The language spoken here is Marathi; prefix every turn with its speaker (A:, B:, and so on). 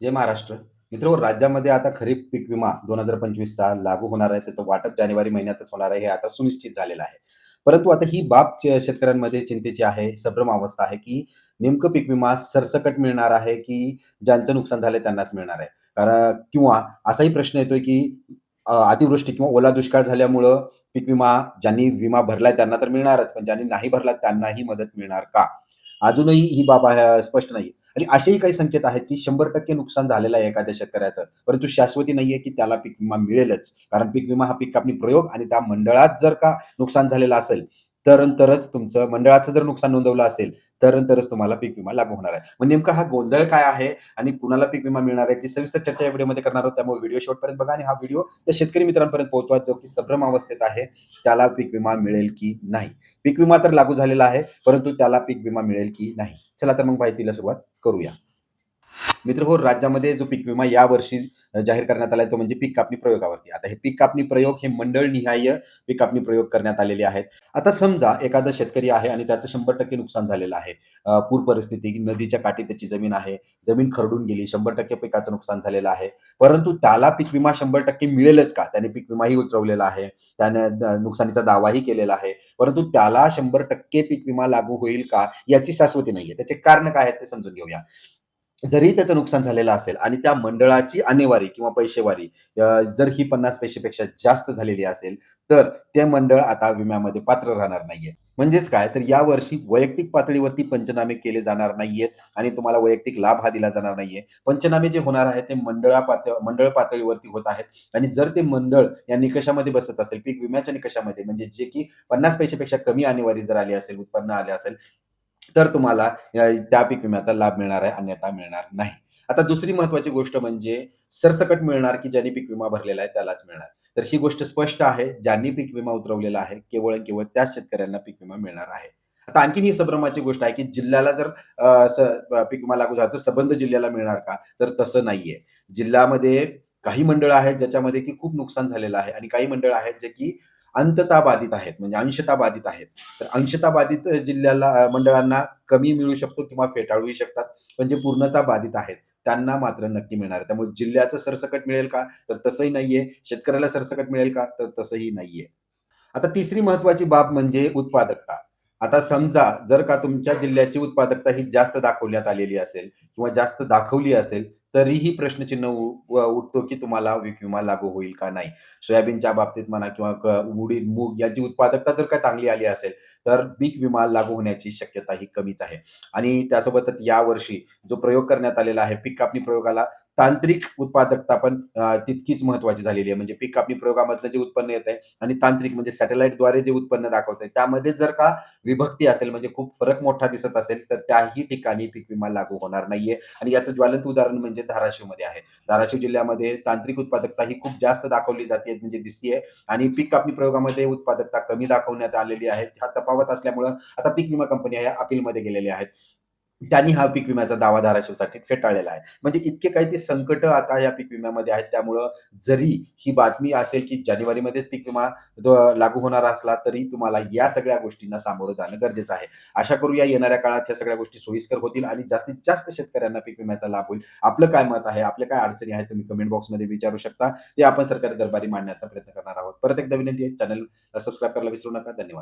A: जय महाराष्ट्र. मित्रांनो, राज्यामध्ये आता खरीप पीक विमा 2025चा लागू होणार आहे. त्याचं वाटप जानेवारी महिन्यातच होणार आहे, हे आता सुनिश्चित झालेलं आहे. परंतु आता ही बाब शेतकऱ्यांमध्ये चिंतेची आहे, संभ्रम अवस्था आहे, की नेमकं पीक विमा सरसकट मिळणार आहे, की ज्यांचं नुकसान झालंय त्यांनाच मिळणार आहे? कारण किंवा असाही प्रश्न येतोय, की अतिवृष्टी किंवा ओला दुष्काळ झाल्यामुळं पीक विमा ज्यांनी विमा भरलाय त्यांना तर मिळणारच, पण ज्यांनी नाही भरला त्यांनाही मदत मिळणार का? अजूनही ही बाब स्पष्ट नाही. आणि असेही काही संकेत आहेत, की 100% नुकसान झालेलं आहे एखाद्या शेतकऱ्याचं, परंतु शाश्वती नाहीये, की त्याला पीक विमा मिळेलच. कारण पीक विमा हा पीक कापणी प्रयोग आणि त्या मंडळात जर का नुकसान झालेलं असेल, तरच तुमचं मंडळाचं जर नुकसान नोंदवलं असेल, तरच तुम्हाला पीक विमा लागू होणार आहे. मग नेमका हा गोंधळ काय आहे आणि कुणाला पीक विमा मिळणार आहे, याची सविस्तर चर्चा या व्हिडिओमध्ये करणार आहोत. त्यामुळे व्हिडिओ शेवटपर्यंत बघा आणि हा व्हिडिओ त्या शेतकरी मित्रांपर्यंत पोहोचवा, जो की संभ्रम अवस्थेत आहे, त्याला पीक विमा मिळेल की नाही. पीक विमा तर लागू झालेला आहे, परंतु त्याला पीक विमा मिळेल की नाही. चला तर मग माहितीला सुरुवात करूया. मित्रहो, राज्यामध्ये जो पीक विमा यावर्षी जाहीर करण्यात आलाय तो म्हणजे पीक कापणी प्रयोगावरती. आता हे पीक कापणी प्रयोग हे मंडळनिहाय पीक कापणी प्रयोग करण्यात आलेले आहेत. आता समजा एखादा शेतकरी आहे आणि त्याचं 100% नुकसान झालेलं आहे. पूर परिस्थिती, नदीच्या काठी त्याची जमीन आहे. जमीन खरडून गेली, 100% पिकाचं नुकसान झालेलं आहे. परंतु त्याला पीक विमा 100% मिळेलच का? त्याने पीक विमाही उतरवलेला आहे. त्याने नुकसानीचा दावाही केलेला आहे. परंतु त्याला 100% पीक विमा लागू होईल का? याची शाश्वती नाहीये. त्याचे कारण काय आहेत ते समजून घेऊया. जरी त्याचं नुकसान झालेलं असेल आणि त्या मंडळाची आणेवारी किंवा पैसेवारी जर ही 50 पैशापेक्षा जास्त झालेली असेल, तर ते मंडळ आता विम्यामध्ये पात्र राहणार नाहीये. म्हणजेच काय, तर यावर्षी वैयक्तिक पातळीवरती पंचनामे केले जाणार नाहीयेत आणि तुम्हाला वैयक्तिक लाभ हा दिला जाणार नाहीये. पंचनामे जे होणार आहेत ते मंडळ पातळीवरती होत आहेत आणि जर ते मंडळ या निकषामध्ये बसत असेल, पीक विम्याच्या निकषामध्ये म्हणजे जे की 50 पैशापेक्षा कमी आणेवारी जर आली असेल, उत्पन्न आले असेल, तर तुम्हाला त्या पीक विम्याचा लाभ मिळणार आहे, अन्यथा मिळणार नाही. आता दुसरी महत्त्वाची गोष्ट म्हणजे सरसकट मिळणार, की ज्यांनी पीक विमा भरलेला आहे त्यालाच मिळणार. तर ही गोष्ट स्पष्ट आहे. ज्यांनी पीक विमा उतरवलेला आहे, केवळ आणि केवळ त्याच शेतकऱ्यांना पीक विमा मिळणार आहे. आता आणखीन ही संभ्रमाची गोष्ट आहे, की जिल्ह्याला जर पीक विमा लागू झाला, तर संबंध जिल्ह्याला मिळणार का? तर तसं नाहीये. जिल्ह्यामध्ये काही मंडळ आहेत, ज्याच्यामध्ये की खूप नुकसान झालेलं आहे आणि काही मंडळ आहेत, जे की अंततः बाधित आहेत, म्हणजे अंशतः बाधित आहेत. तर अंशतः बाधित जिल्ह्याला मंडळांना कमी मिळू शकतो किंवा फेटाळूही शकतात. पण जे पूर्णतः बाधित आहेत, त्यांना मात्र नक्की मिळणार आहे. त्यामुळे जिल्ह्याचं सरसकट मिळेल का? तर तसंही नाहीये. शेतकऱ्याला सरसकट मिळेल का? तर तसंही नाहीये. आता तिसरी महत्त्वाची बाब म्हणजे उत्पादकता. आता समजा जर का तुमच्या जिल्ह्याची उत्पादकता ही जास्त दाखवण्यात आलेली असेल किंवा जास्त दाखवली असेल, तरीही प्रश्नचिन्ह उठतो की तुम्हाला पीक विमा लागू होईल का नाही? सोयाबीनच्या बाबतीत म्हणा किंवा उडीद, मूग याची उत्पादकता जर का चांगली आली असेल, तर पीक विमा लागू होण्याची शक्यता ही कमीच आहे. आणि त्यासोबतच यावर्षी जो प्रयोग करण्यात आलेला आहे, पीक कापणी प्रयोगाला तांत्रिक उत्पादकता पण तितकीच महत्त्वाची झालेली आहे. म्हणजे पीक कापणी प्रयोगामधलं जे उत्पन्न येतंय आणि तांत्रिक म्हणजे सॅटेलाईटद्वारे जे उत्पन्न दाखवतंय, त्यामध्ये जर का विभक्ती असेल, म्हणजे खूप फरक मोठा दिसत असेल, तर त्याही ठिकाणी पीक विमा लागू होणार नाहीये. आणि याचं ज्वलंत उदाहरण म्हणजे धाराशिवमध्ये आहे. धाराशिव जिल्ह्यामध्ये तांत्रिक उत्पादकता ही खूप जास्त दाखवली जाते म्हणजे दिसतीये आणि पीक कापणी प्रयोगामध्ये उत्पादकता कमी दाखवण्यात आलेली आहे. हा तफावत असल्यामुळं आता पीक विमा कंपन्या ह्या अपीलमध्ये गेलेल्या आहेत. त्यांनी हा पीक विम्याचा दावा धाराशिवसाठी फेटाळलेला आहे. म्हणजे इतके काही ते संकट आता या पीक विम्यामध्ये आहेत. त्यामुळं जरी ही बातमी असेल, की जानेवारीमध्येच पीक विमा लागू होणार असला, तरी तुम्हाला या सगळ्या गोष्टींना सामोरं जाणं गरजेचं आहे. आशा करूया येणाऱ्या काळात ह्या सगळ्या गोष्टी सोयीस्कर होतील आणि जास्तीत जास्त शेतकऱ्यांना पीक विम्याचा लाभ होईल. आपलं काय मत आहे? आपल्या काय अडचणी आहेत? तुम्ही कमेंट बॉक्समध्ये विचारू शकता. ते आपण सरकारी दरबारी मांडण्याचा प्रयत्न करणार आहोत. परत एकदा विनंती आहे, चॅनल सबस्क्राईब करायला विसरू नका. धन्यवाद.